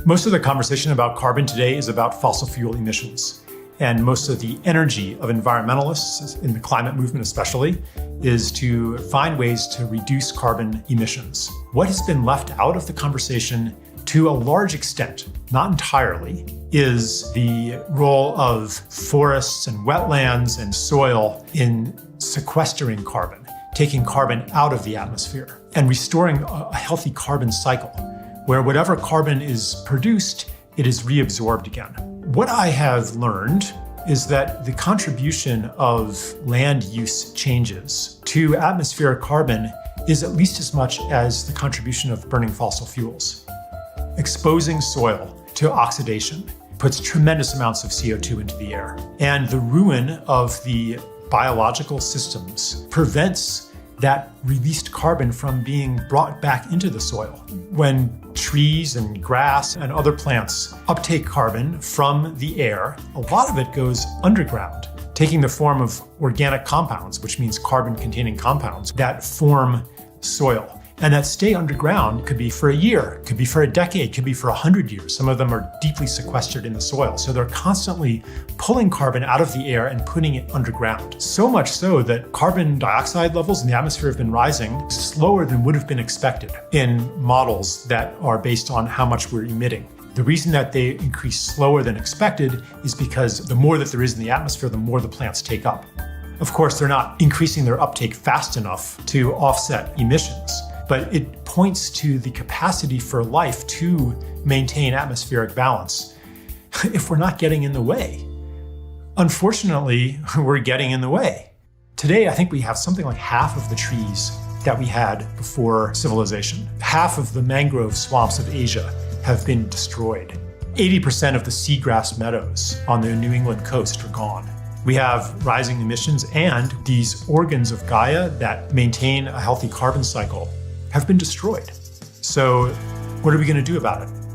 Most of the conversation about carbon today is about fossil fuel emissions. And most of the energy of environmentalists, in the climate movement especially, is to find ways to reduce carbon emissions. What has been left out of the conversation to a large extent, not entirely, is the role of forests and wetlands and soil in sequestering carbon, taking carbon out of the atmosphere and restoring a healthy carbon cycle where whatever carbon is produced, it is reabsorbed again. What I have learned is that the contribution of land use changes to atmospheric carbon is at least as much as the contribution of burning fossil fuels. Exposing soil to oxidation puts tremendous amounts of CO2 into the air. And the ruin of the biological systems prevents that released carbon from being brought back into the soil. When trees and grass and other plants uptake carbon from the air, a lot of it goes underground, taking the form of organic compounds, which means carbon-containing compounds that form soil. And that stay underground could be for a year, could be for a decade, could be for 100 years. Some of them are deeply sequestered in the soil. So they're constantly pulling carbon out of the air and putting it underground. So much so that carbon dioxide levels in the atmosphere have been rising slower than would have been expected in models that are based on how much we're emitting. The reason that they increase slower than expected is because the more that there is in the atmosphere, the more the plants take up. Of course, they're not increasing their uptake fast enough to offset emissions. But it points to the capacity for life to maintain atmospheric balance if we're not getting in the way. Unfortunately, we're getting in the way. Today, I think we have something like half of the trees that we had before civilization. Half of the mangrove swamps of Asia have been destroyed. 80% of the seagrass meadows on the New England coast are gone. We have rising emissions, and these organs of Gaia that maintain a healthy carbon cycle have been destroyed. So what are we going to do about it?